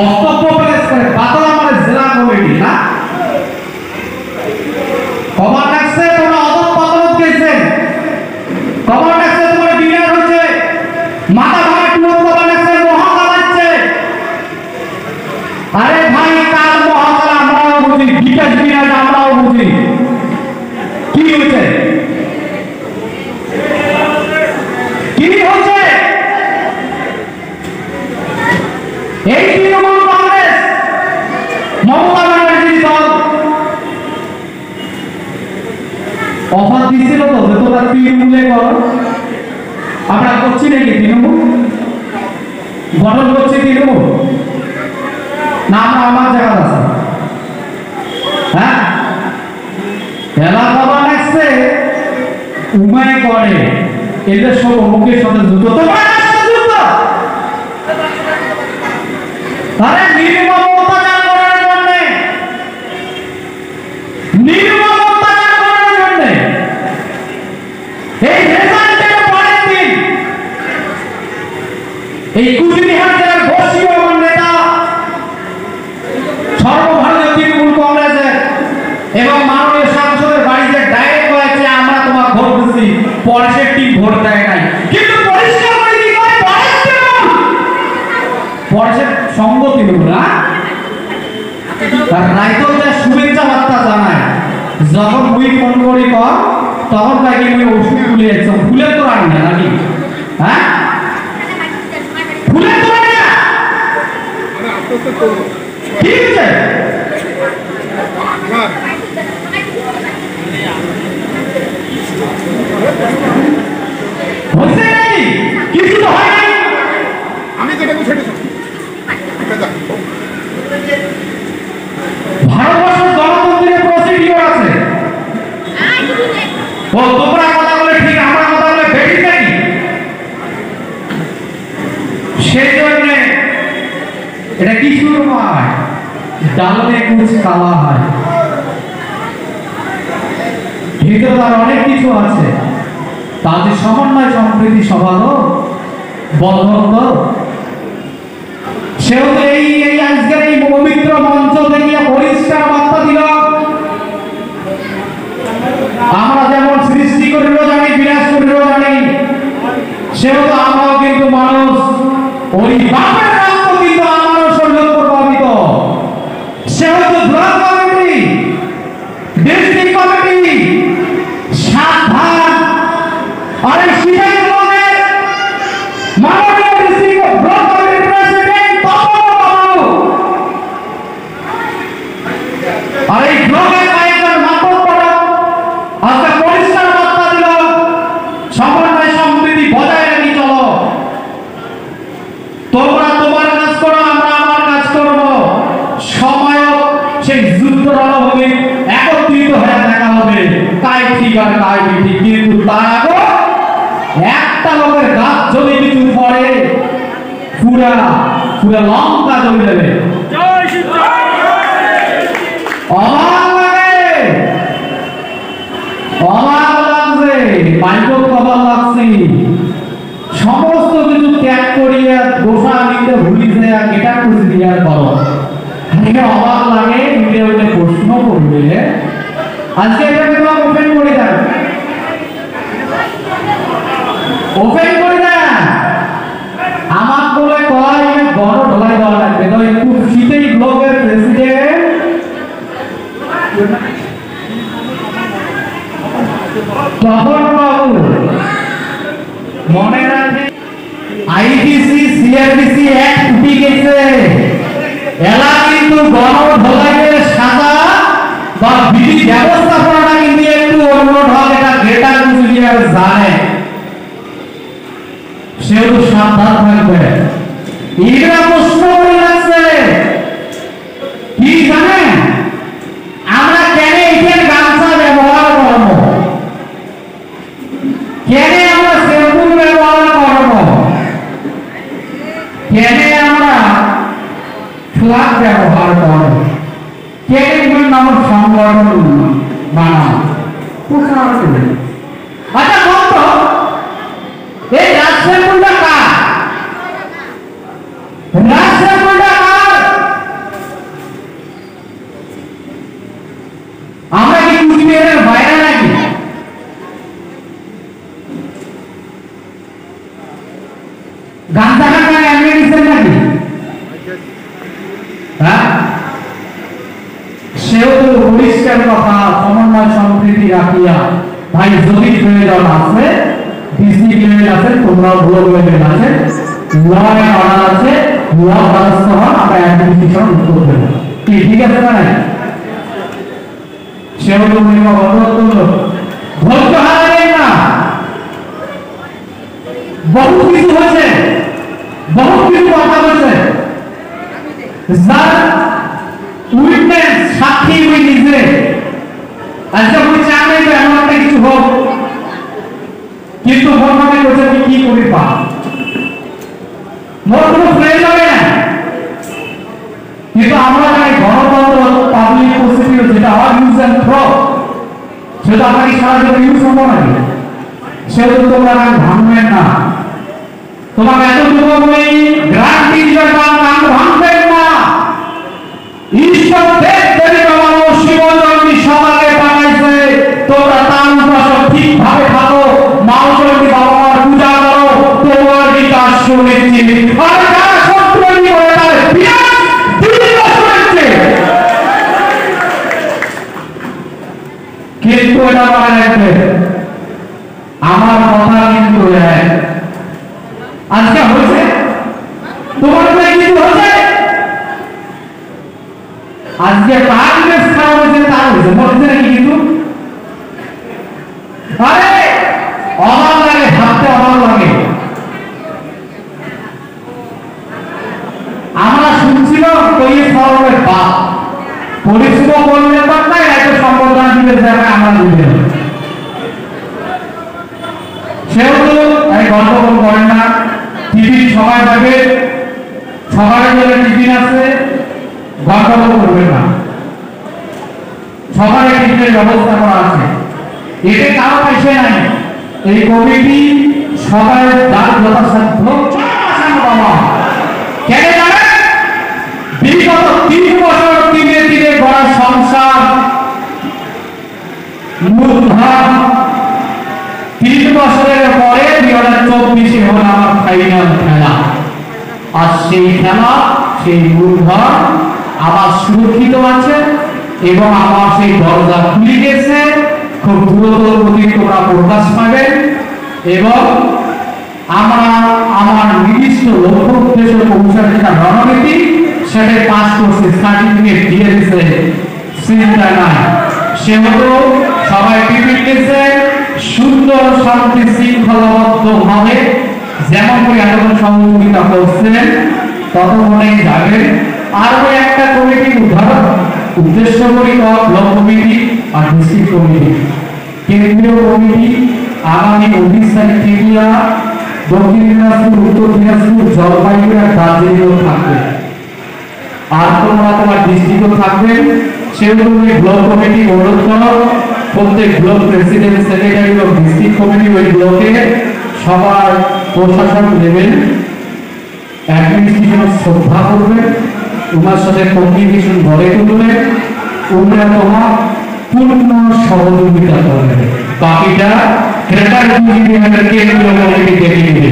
বক্তব্য পেশ করে বাতলা মানে জেলা কমিটি না খবর রাখছে তোমরা অদপ পাতলত গেছেন খবর রাখছে তোমার বিনা হচ্ছে মাথা ভাঙা টুলো খবর রাখছে মহাকাল আছে আরে ভাই কাল মহাকাল আমরাও বুঝি বিকাশ বিনা আমরাও বুঝি কি হচ্ছে কি হচ্ছে এই তৃণমূল কংগ্রেস মমতা ব্যানার্জির দল অফার দিছিল তো যে তোমরা তৃণমূলে করো আমরা করছি নাকি তৃণমূল গঠন করছি তৃণমূল না আমরা আমার জায়গা আছে হ্যাঁ এলাকা বানাচ্ছে উমায় করে এদের সব মুখের সাথে যুদ্ধ তোমার সাথে যুদ্ধ আরে নির্মম অত্যাচার করার জন্য নির্মম অত্যাচার করার জন্য এই রেজাল্টের পরের দিন এই কুচবিহার জেলার বর্ষীয় নেতা সর্বভারতীয় তৃণমূল কংগ্রেসের এবং মাননীয় সাংসদের বাড়িতে ডাইরেক্ট হয়েছে আমরা তোমার ভোট দিচ্ছি পরেশের টিম ভোট দেয় নাই কিন্তু পরিষ্কার করে কি করে পরেশের সঙ্গ তৃণমূল না আর রাইতলদের শুভেচ্ছা বার্তা জানায় যখন মুই ফোন করি কর তখন নাকি মুই ওষুধ তুলে যাচ্ছ ফুলের তো রাখি না নাকি হ্যাঁ ফুলের তো রাখি না ঠিক আছে হয়েছে নাকি কিছু তো হয় নাই আমি যেটাকে ছেড়েছি ভারতবর্ষের গণতন্ত্রের প্রসিডিওর আছে ও তোমরা কথা বলে ঠিক আমরা কথা বলে বেশি নাকি সেই জন্য এটা কি শুরু হয় ডালনে কুচ কালা হয় ভিতরে তার অনেক কিছু আছে তাদের সমন্বয় সম্প্রীতি সভাগ বন্ধ সেহেতু এই আজকের এই পবিত্র মঞ্চ থেকে পরিষ্কার বার্তা দিল আমরা যেমন সৃষ্টি করিল জানি বিনাশ করিল জানি সেহেতু আমরাও কিন্তু মানুষ ওই বাপের রক্ত কিন্তু আমারও শরীর প্রভাবিত সেহেতু ব্লক কমিটি ডিস্ট্রিক্ট কমিটি সাবধান আরে সিটাই ব্লকের মাননীয় ডিস্ট্রিক্ট ব্লক কমিটির প্রেসিডেন্ট তপন বাবু আর এই ব্লকের কয়েকজন মাতব্বর আজকে পরিষ্কার বার্তা দিল সমন্বয় সম্প্রীতি বজায় রেখে চলো তোমরা তোমার কাজ করো আমরা আমার কাজ করব সময় সেই যুদ্ধ রণভূমি একত্রিত হয়ে দেখা হবে তাই ঠিক আর তাই ঠিক কিন্তু তার আগে একটা লোকের গাছ যদি কিছু পড়ে পুরা পুরা লঙ্কা জমি দেবে অবাক লাগে অবাক লাগছে মাইকো খবর লাগছে সমস্ত কিছু ত্যাগ করিয়া গোসা নিতে ভুলিছে এটা খুঁজে দিয়ার করো এটা অবাক লাগে ভিডিওতে প্রশ্ন করবে আজকে এটা তোমার ওপেন করে দেন ওপেন করে দেন আমার বলে কয় বড় ঢলাই দেওয়া লাগবে তো একটু শীতেই ব্লকের প্রেসিডেন্ট তপন বাবু মনে রাখে আইটিসি সিআরবিসি অ্যাক্ট উঠে গেছে এলা কিন্তু গণঢলাইয়ের সাজা বা বিধি ব্যবস্থাপনাটা কিন্তু একটু অন্য ঢং এটা গ্রেটার কুচবিহার জানে সেও সাবধান থাকবে এরা প্রশ্ন করে লাগছে কি জানেন আমরা কেন এখানে গামছা ব্যবহার করব কেন আমরা শ্যাম্পু ব্যবহার করব কেন আমরা ফ্ল্যাগ ব্যবহার করব কেন নাম সংগঠন বানাও প্রচার করে আচ্ছা কত এই রাজশ্যামপুরটা কার রাজশ্যামপুরটা কার গাঞ্জা খান এমনি দিচ্ছেন নাকি? হ্যাঁ, সেও তো পরিষ্কার কথা, সমন্বয় সম্প্রীতি রাখিয়া ভাই যদি প্রয়োজন আছে, ডিসিপ্লিন আছে, তোমরাও ভালো লেভেল আছে, ল এন্ড অর্ডার আছে, ল দ্বারস্থ হন, আমরা অ্যাডমিনিস্ট্রেশন উত্তর দেব। কি ঠিক আছে না? সেও তো মহিমা বন্ধ করলো, ধৈর্য হারাবেন না। বহু কিছু হয়েছে, বহু কিছু কথা বলছে, যার উইটনেস সাক্ষী উই নিজে। আজকে আমি চাই নাই তো এমন একটা কিছু হোক, কিন্তু বর্তমানে বলছে আমি কি করি পা মোর কোনো ফ্রেন্ড হবে না। কিন্তু আমরা জানি গণতন্ত্র পাবলিক প্রসিডিউর যেটা হয় ইউজ অ্যান্ড থ্রো, সেটা আপনাকে সারা জীবন ইউজ হবো নাকি? সেহেতু তোমরা ভাঙবেন না। তোমাকে এতটুকু বলি, গ্রান্টি ভাঙবেন না। ঈশ্বর দেবী বাবা শিবচন্ডী সমাজে পাঠাইছে, তোমরা তার উপাসক ঠিকভাবে থাকো, মাওচন্ডী বাবা মার পূজা করো, তোমার বিকাশ সুনিশ্চিত। আর যারা শত্রুনি করে তার বিনাশ দুর্বিপাক হচ্ছে। কিন্তু এটা মনে রাখবে, আমার কথা কিন্তু আজকে হয়েছে, তোমার কিন্তু হয়েছে। আজকে কাগজ খাওয়া হয়েছে, তার হয়েছে বলছে নাকি? কিন্তু আরে অবাক লাগে, ভাবতে অবাক লাগে। আমরা শুনছিলাম কইয়ে সরবের বাপ পরিশ্রম করলে পারতাই একটা সম্বোধন দিতে যাবে, আমরা বুঝে সেহেতু এই গন্ডগোল করেন না। টিফিন সবাই পাবে, সবাই জন্য টিফিন আছে, গন্ডগোল করবেন না। সবার টিফিনের ব্যবস্থা করা আছে, এতে কারো পয়সা নাই। এই কমিটি সবাই যার যথাসাধ্য বাবা কেন জানেন? বিগত 3 বছর ধীরে ধীরে গড়া সংসার মূলধন 3 বছরের পরে 2024 হলো আমার ফাইনাল খেলা। আর সেই খেলা, সেই মূলধন আবার সুরক্ষিত আছে এবং আমার সেই দরজা খুলে গেছে। খুব দ্রুত গতি তোমরা প্রকাশ পাবেন এবং আমরা আমার নির্দিষ্ট লক্ষ্য উদ্দেশ্যে পৌঁছার যেটা রণনীতি, সেটাই পাস করছে, সার্টিফিকেট দিয়ে দিচ্ছে, চিন্তা নাই। সেহেতু সবাই টিকিট দিয়েছে, সুন্দর শান্তি শৃঙ্খলাবদ্ধ ভাবে যেমন করে এতক্ষণ সহযোগিতা করছেন ততক্ষণেই যাবেন। আরো একটা কমিটি উদ্ধারণ উদ্দেশ্য করি, ব্লক কমিটি আর ডিস্ট্রিক্ট কমিটি। কেন্দ্রীয় কমিটি আগামী 19 তারিখ থেকে দক্ষিণ দিনাজপুর, উত্তর দিনাজপুর, জলপাইগুড়ি আর দার্জিলিং থাকবে। আর তোমরা তোমার ডিস্ট্রিক্টও থাকবেন। সেগুলো ব্লক কমিটি অনুরোধ করো, প্রত্যেক ব্লক প্রেসিডেন্ট, সেক্রেটারি ও ডিস্ট্রিক্ট কমিটি ওই ব্লকে সবার প্রশাসন লেভেল অ্যাডমিনিস্ট্রেশন শ্রদ্ধা করবে, তোমার সাথে কমিউনিকেশন গড়ে তুলবে, তোমরা তোমার পূর্ণ সহযোগিতা করবে। বাকিটা ক্রেটার কেন্দ্রীয় কমিটি দেখে নেবে।